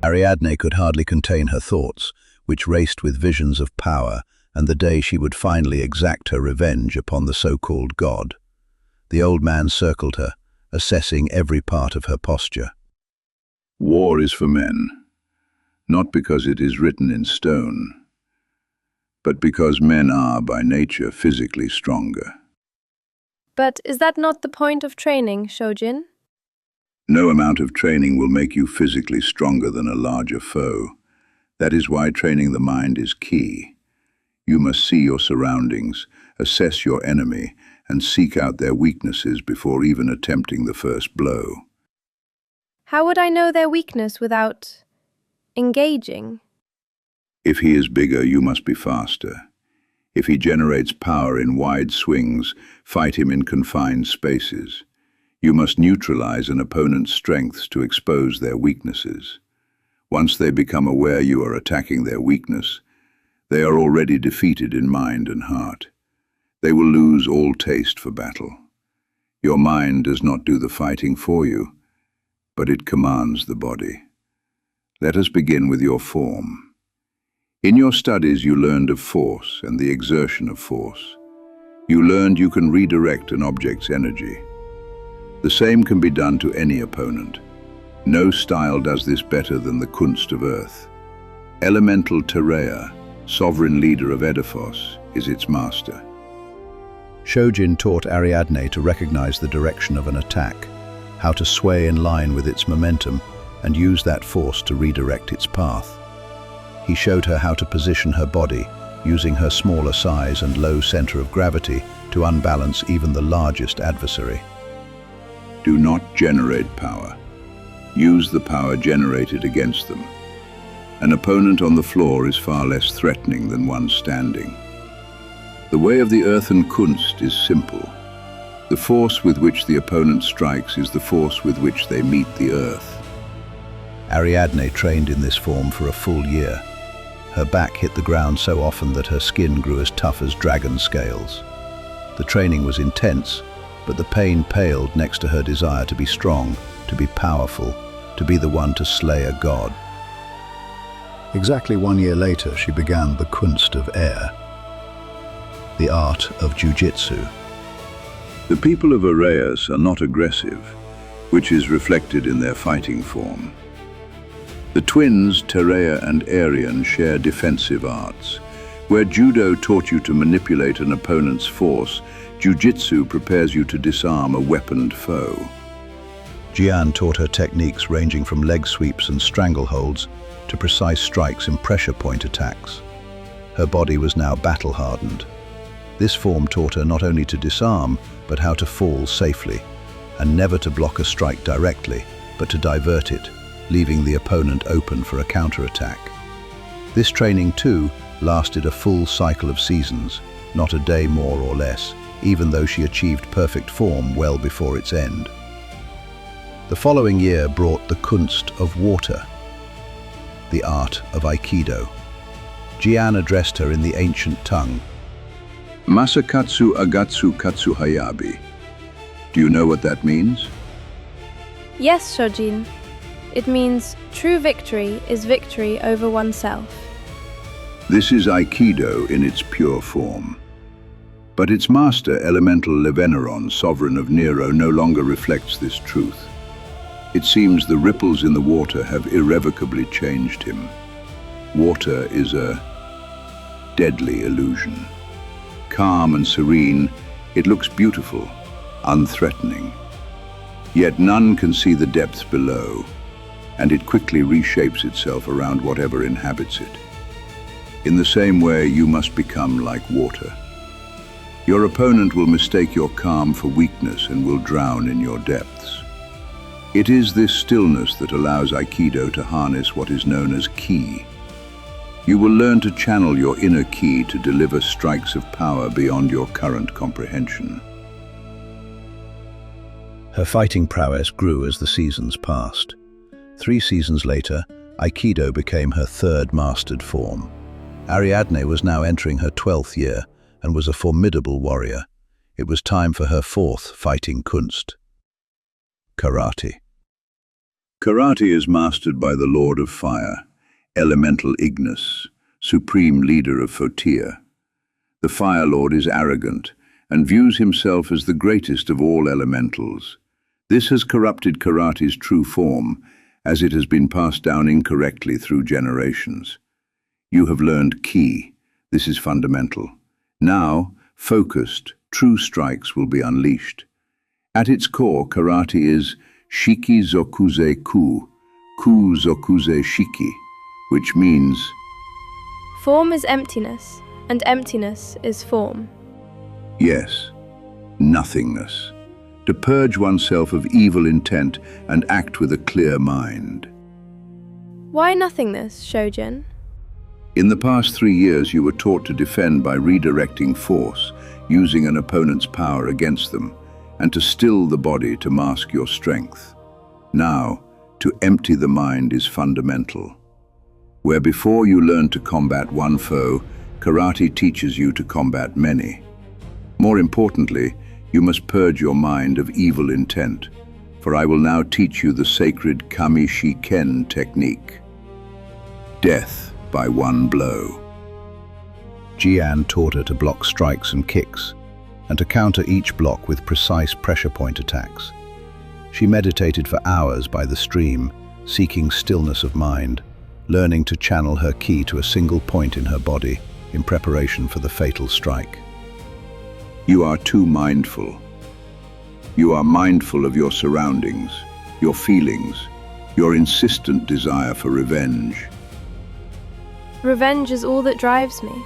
Ariadne could hardly contain her thoughts, which raced with visions of power and the day she would finally exact her revenge upon the so-called god. The old man circled her, assessing every part of her posture. War is for men, not because it is written in stone, but because men are by nature physically stronger. But is that not the point of training, Shojin? No amount of training will make you physically stronger than a larger foe. That is why training the mind is key. You must see your surroundings, assess your enemy, and seek out their weaknesses before even attempting the first blow. How would I know their weakness without engaging? If he is bigger, you must be faster. If he generates power in wide swings, fight him in confined spaces. You must neutralize an opponent's strengths to expose their weaknesses. Once they become aware you are attacking their weakness, they are already defeated in mind and heart. They will lose all taste for battle. Your mind does not do the fighting for you, but it commands the body. Let us begin with your form. In your studies you learned of force and the exertion of force. You learned you can redirect an object's energy. The same can be done to any opponent. No style does this better than the Kunst of Earth. Elemental Terea, sovereign leader of Edephos, is its master. Shojin taught Ariadne to recognize the direction of an attack, how to sway in line with its momentum, and use that force to redirect its path. He showed her how to position her body, using her smaller size and low center of gravity to unbalance even the largest adversary. Do not generate power. Use the power generated against them. An opponent on the floor is far less threatening than one standing. The way of the earthen Kunst is simple. The force with which the opponent strikes is the force with which they meet the earth. Ariadne trained in this form for a full year. Her back hit the ground so often that her skin grew as tough as dragon scales. The training was intense, but the pain paled next to her desire to be strong, to be powerful, to be the one to slay a god. Exactly 1 year later, she began the Kunst of Air, the art of jiu-jitsu. The people of Arrhaeus are not aggressive, which is reflected in their fighting form. The twins, Terea and Arian, share defensive arts. Where judo taught you to manipulate an opponent's force, jiu-jitsu prepares you to disarm a weaponed foe. Jian taught her techniques ranging from leg sweeps and strangleholds to precise strikes and pressure point attacks. Her body was now battle-hardened. This form taught her not only to disarm, but how to fall safely, and never to block a strike directly, but to divert it, leaving the opponent open for a counterattack. This training, too, lasted a full cycle of seasons, not a day more or less, even though she achieved perfect form well before its end. The following year brought the Kunst of Water, the art of Aikido. Jian addressed her in the ancient tongue. Masakatsu Agatsu Katsu Hayabi. Do you know what that means? Yes, Shojin. It means true victory is victory over oneself. This is Aikido in its pure form. But its master, Elemental Leveneron, sovereign of Nero, no longer reflects this truth. It seems the ripples in the water have irrevocably changed him. Water is a deadly illusion. Calm and serene, it looks beautiful, unthreatening. Yet none can see the depths below, and it quickly reshapes itself around whatever inhabits it. In the same way, you must become like water. Your opponent will mistake your calm for weakness and will drown in your depths. It is this stillness that allows Aikido to harness what is known as ki. You will learn to channel your inner ki to deliver strikes of power beyond your current comprehension. Her fighting prowess grew as the seasons passed. 3 seasons later, Aikido became her third mastered form. Ariadne was now entering her 12th year and was a formidable warrior. It was time for her 4th fighting Kunst, karate. Karate is mastered by the Lord of Fire, Elemental Ignis, supreme leader of Fotia. The Fire Lord is arrogant and views himself as the greatest of all elementals. This has corrupted karate's true form, as it has been passed down incorrectly through generations. You have learned ki. This is fundamental. Now, focused, true strikes will be unleashed. At its core, karate is Shiki Zokuze Ku, Ku Zokuze Shiki, which means Form is emptiness, and emptiness is form. yes, nothingness. To purge oneself of evil intent and act with a clear mind. Why nothingness, Shojin? In the past 3 years, you were taught to defend by redirecting force, using an opponent's power against them, and to still the body to mask your strength. Now, to empty the mind is fundamental. Where before you learned to combat one foe, karate teaches you to combat many. More importantly, you must purge your mind of evil intent, for I will now teach you the sacred Kami-shi-ken technique. Death by one blow. Jian taught her to block strikes and kicks, and to counter each block with precise pressure point attacks. She meditated for hours by the stream, seeking stillness of mind, learning to channel her ki to a single point in her body in preparation for the fatal strike. You are too mindful. You are mindful of your surroundings, your feelings, your insistent desire for revenge. Revenge is all that drives me.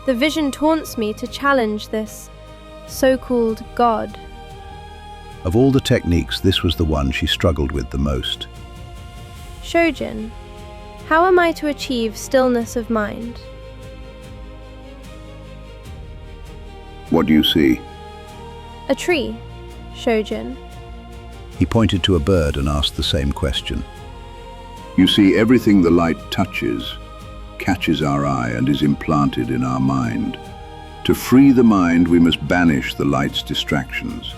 The vision taunts me to challenge this so-called God. Of all the techniques, this was the one she struggled with the most. Shojin, how am I to achieve stillness of mind? What do you see? A tree, Shojin. He pointed to a bird and asked the same question. You see, everything the light touches catches our eye and is implanted in our mind. To free the mind, we must banish the light's distractions.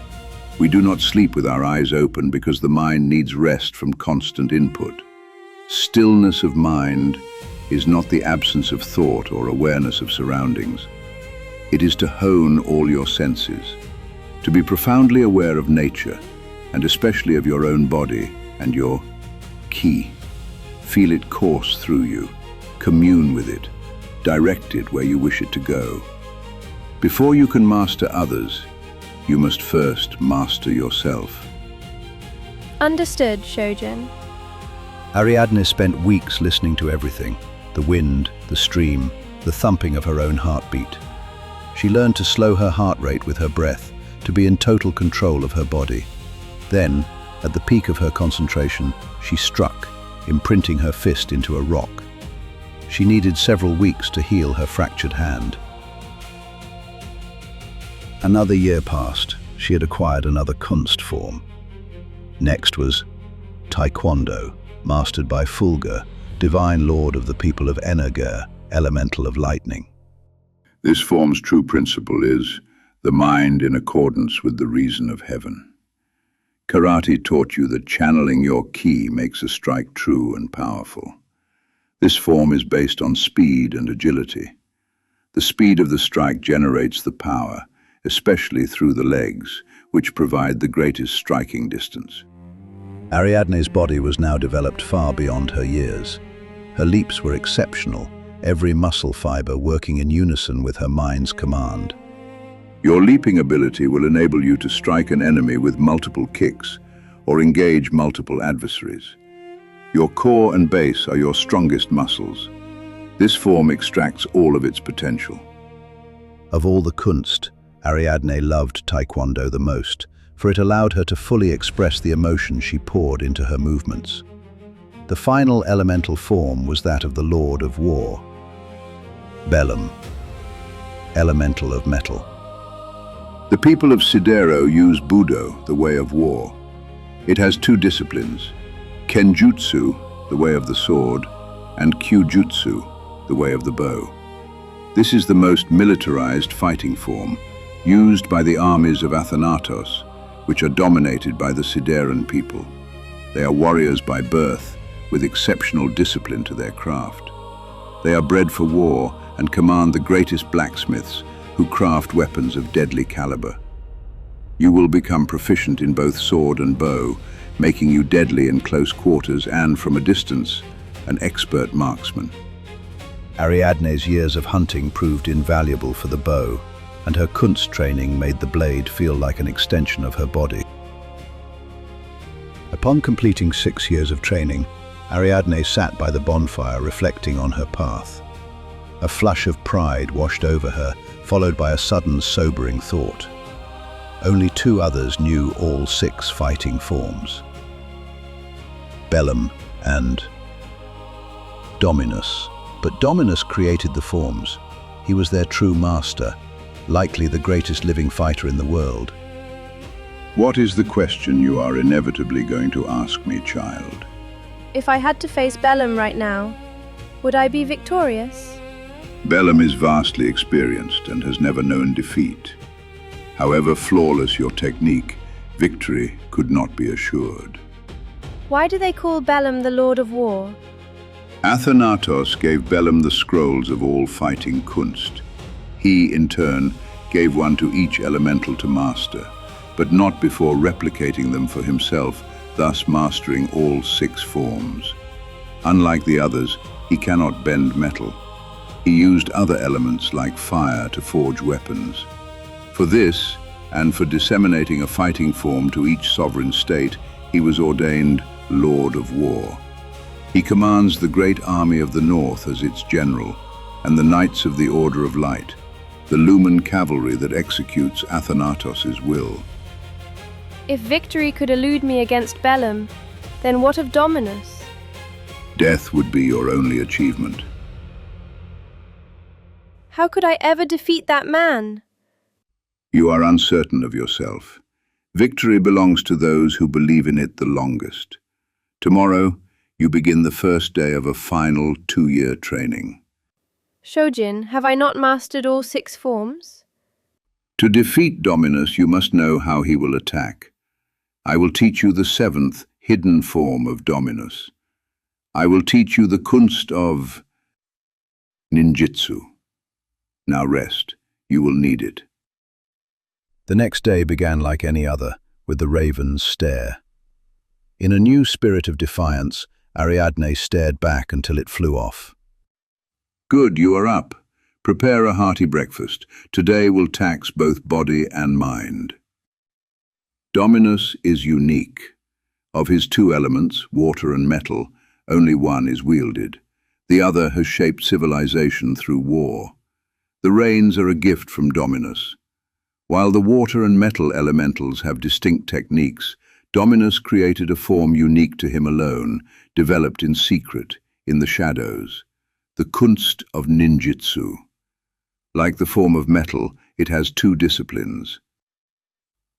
We do not sleep with our eyes open because the mind needs rest from constant input. Stillness of mind is not the absence of thought or awareness of surroundings. It is to hone all your senses, to be profoundly aware of nature, and especially of your own body and your ki. Feel it course through you, commune with it, direct it where you wish it to go. Before you can master others, you must first master yourself. Understood, Shojin. Ariadne spent weeks listening to everything, the wind, the stream, the thumping of her own heartbeat. She learned to slow her heart rate with her breath, to be in total control of her body. Then, at the peak of her concentration, she struck, imprinting her fist into a rock. She needed several weeks to heal her fractured hand. Another year passed. She had acquired another Kunst form. Next was Taekwondo, mastered by Fulgur, divine lord of the people of Energer, elemental of lightning. This form's true principle is the mind in accordance with the reason of heaven. Karate taught you that channeling your ki makes a strike true and powerful. This form is based on speed and agility. The speed of the strike generates the power, especially through the legs, which provide the greatest striking distance. Ariadne's body was now developed far beyond her years. Her leaps were exceptional, every muscle fiber working in unison with her mind's command. Your leaping ability will enable you to strike an enemy with multiple kicks or engage multiple adversaries. Your core and base are your strongest muscles. This form extracts all of its potential. Of all the Kunst, Ariadne loved Taekwondo the most, for it allowed her to fully express the emotion she poured into her movements. The final elemental form was that of the Lord of War. Bellum, elemental of metal. The people of Sidero use Bushidō, the way of war. It has two disciplines, Kenjutsu, the way of the sword, and Kyujutsu, the way of the bow. This is the most militarized fighting form, used by the armies of Athanatos, which are dominated by the Sideran people. They are warriors by birth, with exceptional discipline to their craft. They are bred for war and command the greatest blacksmiths who craft weapons of deadly caliber. You will become proficient in both sword and bow, making you deadly in close quarters and, from a distance, an expert marksman. Ariadne's years of hunting proved invaluable for the bow, and her Kunst training made the blade feel like an extension of her body. Upon completing 6 years of training, Ariadne sat by the bonfire reflecting on her path. A flush of pride washed over her, followed by a sudden sobering thought. Only 2 others knew all 6 fighting forms: Bellum and Dominus. But Dominus created the forms. He was their true master, likely the greatest living fighter in the world. What is the question you are inevitably going to ask me, child? If I had to face Bellum right now, would I be victorious? Bellum is vastly experienced and has never known defeat. However flawless your technique, victory could not be assured. Why do they call Bellum the Lord of War? Athanatos gave Bellum the scrolls of all fighting Kunst. He, in turn, gave one to each elemental to master, but not before replicating them for himself, thus mastering all 6 forms. Unlike the others, he cannot bend metal. He used other elements like fire to forge weapons. For this, and for disseminating a fighting form to each sovereign state, he was ordained Lord of War. He commands the great army of the North as its general, and the Knights of the Order of Light, the Lumen cavalry that executes Athanatos' will. If victory could elude me against Bellum, then what of Dominus? Death would be your only achievement. How could I ever defeat that man? You are uncertain of yourself. Victory belongs to those who believe in it the longest. Tomorrow, you begin the first day of a final 2-year training. Shojin, have I not mastered all 6 forms? To defeat Dominus, you must know how he will attack. I will teach you the 7th hidden form of Dominus. I will teach you the Kunst of ninjutsu. Now rest. You will need it. The next day began like any other, with the raven's stare. In a new spirit of defiance, Ariadne stared back until it flew off. Good, you are up. Prepare a hearty breakfast. Today will tax both body and mind. Dominus is unique. Of his 2 elements, water and metal, only one is wielded. The other has shaped civilization through war. The rains are a gift from Dominus. While the water and metal elementals have distinct techniques, Dominus created a form unique to him alone, developed in secret, in the shadows, the Kunst of ninjutsu. Like the form of metal, it has 2 disciplines.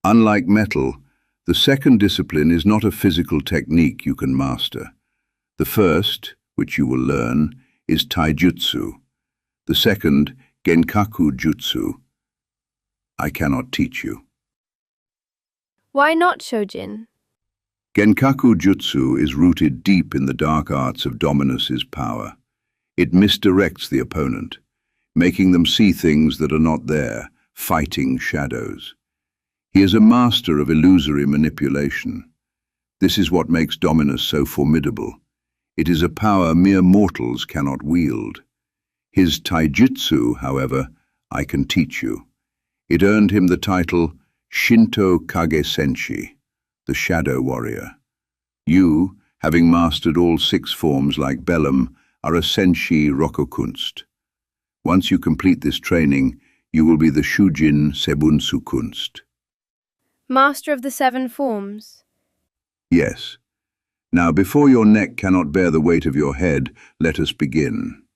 Unlike metal, the second discipline is not a physical technique you can master. The first, which you will learn, is taijutsu. The second, genkaku jutsu, I cannot teach you. Why not, Shojin? Genkaku jutsu is rooted deep in the dark arts of Dominus's power. It misdirects the opponent, making them see things that are not there, fighting shadows. He is a master of illusory manipulation. This is what makes Dominus so formidable. It is a power mere mortals cannot wield. His taijutsu, however, I can teach you. It earned him the title Shinto Kage Senshi, the Shadow Warrior. You, having mastered all 6 forms like Bellum, are a Senshi Rokokunst. Once you complete this training, you will be the Shujin Sebunsu Kunst. Master of the 7 forms? Yes. Now, before your neck cannot bear the weight of your head, let us begin.